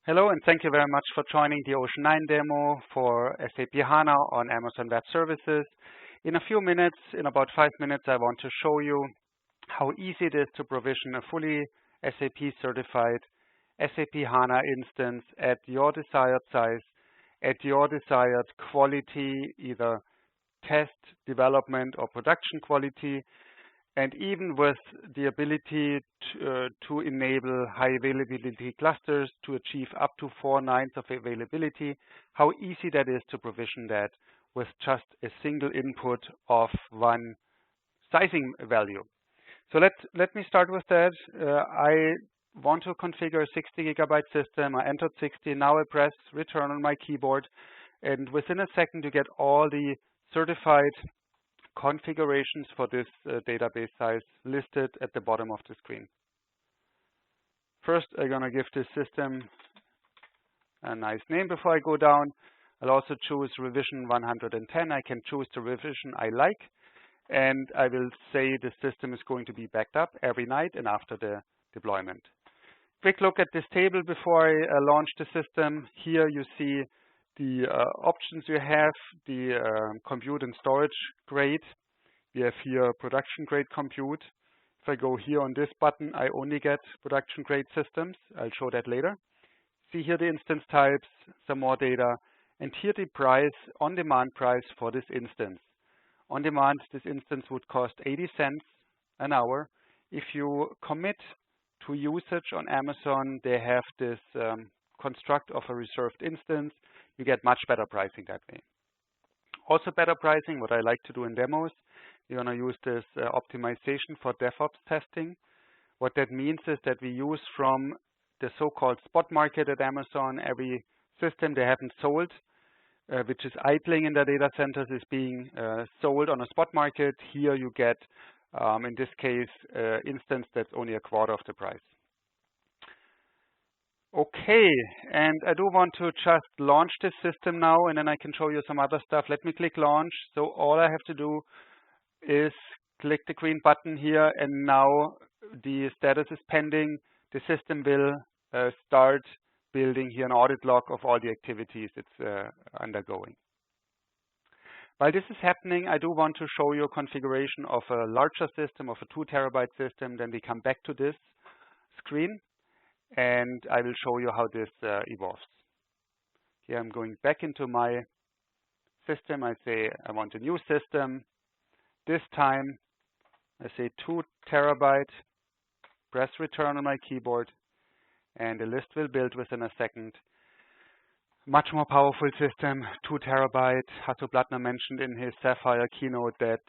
Hello, and thank you very much for joining the Ocean 9 demo for SAP HANA on Amazon Web Services. In a few minutes, in about 5 minutes, I want to show you how easy it is to provision a fully SAP certified SAP HANA instance at your desired size, at your desired quality, either test, development, or production quality, and even with the ability to enable high availability clusters to achieve up to 4 nines of availability, how easy that is to provision that with just a single input of one sizing value. So let me start with that. I want to configure a 60 GB system. I entered 60. Now I press return on my keyboard, and within a second you get all the certified configurations for this database size listed at the bottom of the screen. First, I'm going to give this system a nice name before I go down. I'll also choose revision 110. I can choose the revision I like, and I will say the system is going to be backed up every night and after the deployment. Quick look at this table before I launch the system. Here you see the options you have, the compute and storage grade. We have here production grade compute. If I go here on this button, I only get production grade systems. I'll show that later. See here the instance types, some more data, and here the price, on-demand price for this instance. On demand, this instance would cost 80 cents an hour. If you commit to usage on Amazon, they have this construct of a reserved instance. You get much better pricing that way. Also better pricing, what I like to do in demos, we're going to use this optimization for DevOps testing. What that means is that we use from the so-called spot market at Amazon, every system they haven't sold, which is idling in the data centers, is being sold on a spot market. Here you get, in this case, instance that's only a quarter of the price. Okay, and I do want to just launch this system now, and then I can show you some other stuff. Let me click launch. So all I have to do is click the green button here, and now the status is pending. The system will start building here an audit log of all the activities it's undergoing. While this is happening, I do want to show you a configuration of a larger system, of a 2 TB system. Then we come back to this screen, and I will show you how this evolves. Here I'm going back into my system. I say I want a new system. This time I say 2 TB, press return on my keyboard, and the list will build within a second. Much more powerful system, 2 TB. Hasso Plattner mentioned in his Sapphire keynote that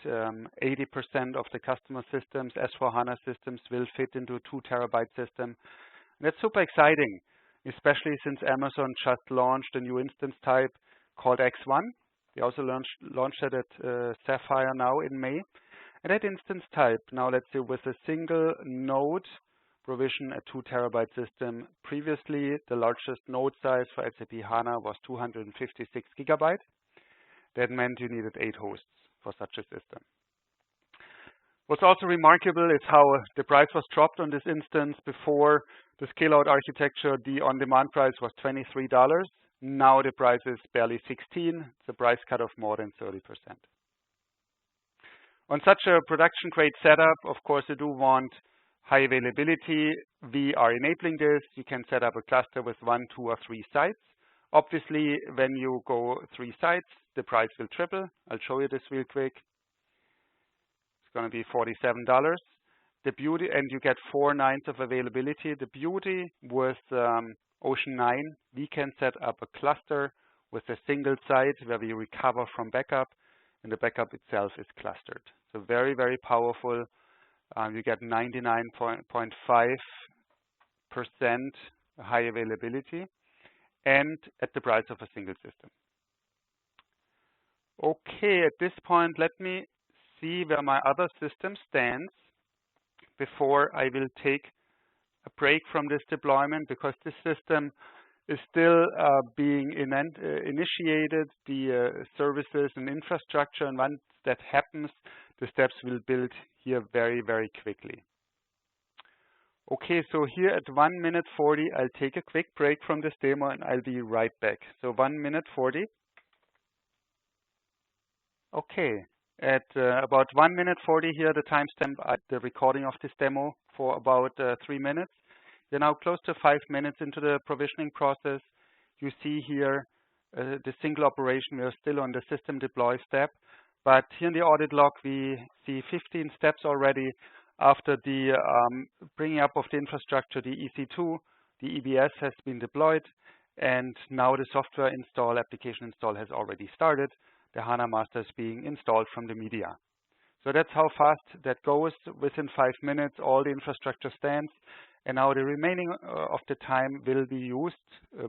80% of the customer systems, S/4HANA systems, will fit into a 2 TB system. That's super exciting, especially since Amazon just launched a new instance type called X1. They also launched it at Sapphire now in May. And that instance type, now let's say with a single node, provision a 2 TB system. Previously, the largest node size for SAP HANA was 256 GB. That meant you needed 8 hosts for such a system. What's also remarkable is how the price was dropped on this instance. Before the scale-out architecture, the on-demand price was $23. Now the price is barely 16. It's a price cut of more than 30%. On such a production-grade setup, of course, you do want high availability. We are enabling this. You can set up a cluster with 1, 2, or 3 sites. Obviously, when you go 3 sites, the price will triple. I'll show you this real quick. It's going to be $47. The beauty, and you get 4 nines of availability. The beauty with Ocean 9, we can set up a cluster with a single site where we recover from backup, and the backup itself is clustered. So very, very powerful. You get 99.5% high availability, and at the price of a single system. Okay, at this point, let me see where my other system stands before I will take a break from this deployment, because this system is still being initiated, the services and infrastructure, and once that happens, the steps will build here very, very quickly. Okay, so here at 1 minute 40, I'll take a quick break from this demo and I'll be right back. So 1 minute 40. Okay, at about 1 minute 40 here, the timestamp at the recording of this demo for about 3 minutes. We're now close to 5 minutes into the provisioning process. You see here the single operation. We are still on the system deploy step, but here in the audit log, we see 15 steps already after the bringing up of the infrastructure, the EC2, the EBS has been deployed, and now the software install, application install has already started. The HANA master is being installed from the media. So that's how fast that goes. Within 5 minutes, all the infrastructure stands, and now the remaining of the time will be used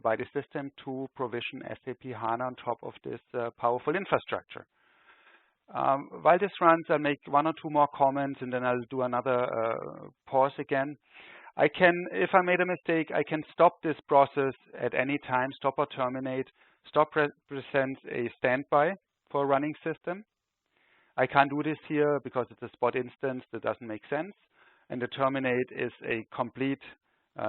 by the system to provision SAP HANA on top of this powerful infrastructure. While this runs, I'll make 1 or 2 more comments, and then I'll do another pause again. I can, if I made a mistake, I can stop this process at any time, stop or terminate. Stop represents a standby for a running system. I can't do this here because it's a spot instance that doesn't make sense. And the terminate is a complete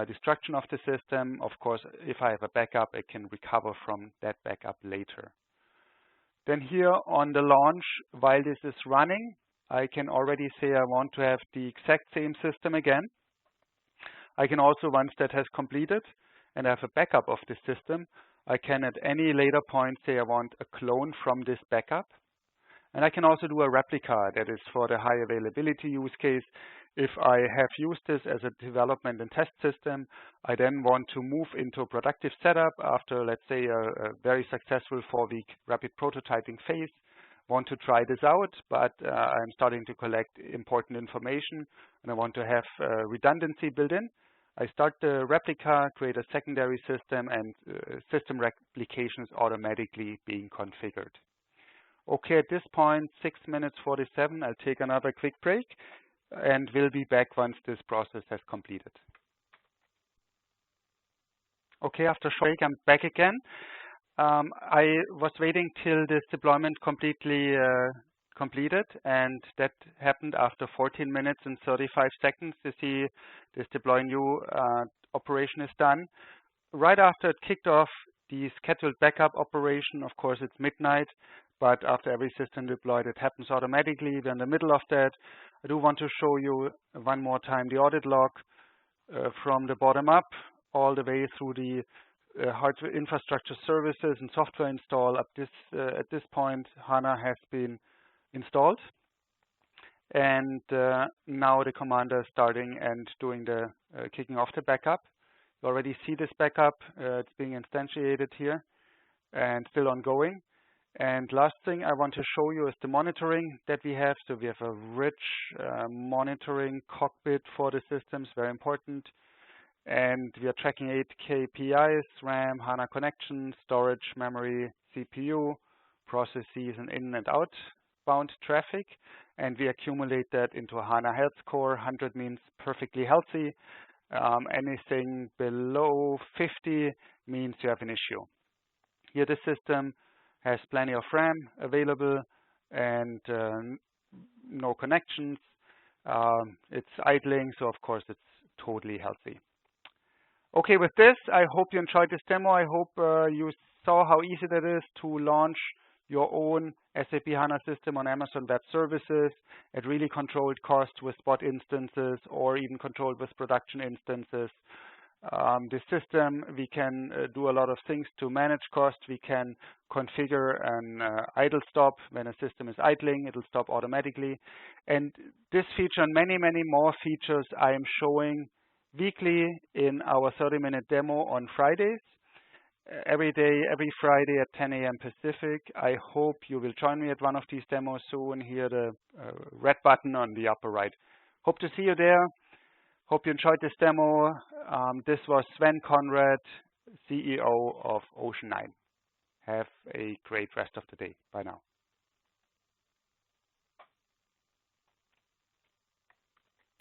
destruction of the system. Of course, if I have a backup, I can recover from that backup later. Then here on the launch, while this is running, I can already say I want to have the exact same system again. I can also, once that has completed and I have a backup of the system, I can at any later point say I want a clone from this backup. And I can also do a replica, that is for the high availability use case. If I have used this as a development and test system, I then want to move into a productive setup after, let's say, a very successful 4-week rapid prototyping phase. Want to try this out, but I'm starting to collect important information and I want to have redundancy built in. I start the replica, create a secondary system, and system replication is automatically being configured. Okay, at this point, 6 minutes 47, I'll take another quick break and we'll be back once this process has completed. Okay, after a short break, I'm back again. I was waiting till this deployment completely completed, and that happened after 14 minutes and 35 seconds. You see this deploy new operation is done. Right after it kicked off the scheduled backup operation, of course it's midnight, but after every system deployed, it happens automatically. We're in the middle of that. I do want to show you one more time the audit log from the bottom up all the way through the hardware infrastructure services and software install. At this point, HANA has been installed. And now the commander is starting and doing the kicking off the backup. You already see this backup. It's being instantiated here and still ongoing. And last thing I want to show you is the monitoring that we have. So we have a rich monitoring cockpit for the systems, very important. And we are tracking 8 KPIs, RAM, HANA connection, storage, memory, CPU, processes, and in and outbound traffic. And we accumulate that into a HANA health score. 100 means perfectly healthy. Anything below 50 means you have an issue. Here the system has plenty of RAM available and no connections. It's idling, so of course it's totally healthy. Okay, with this, I hope you enjoyed this demo. I hope you saw how easy that is to launch your own SAP HANA system on Amazon Web Services at really controlled cost with spot instances or even controlled with production instances. The system, we can do a lot of things to manage cost. We can configure an idle stop. When a system is idling, it'll stop automatically. And this feature and many, many more features I am showing weekly in our 30-minute demo on Fridays. Every day, every Friday at 10 a.m. Pacific. I hope you will join me at one of these demos soon. Here, the red button on the upper right. Hope to see you there. Hope you enjoyed this demo. This was Sven Conrad, CEO of Ocean 9. Have a great rest of the day. Bye now.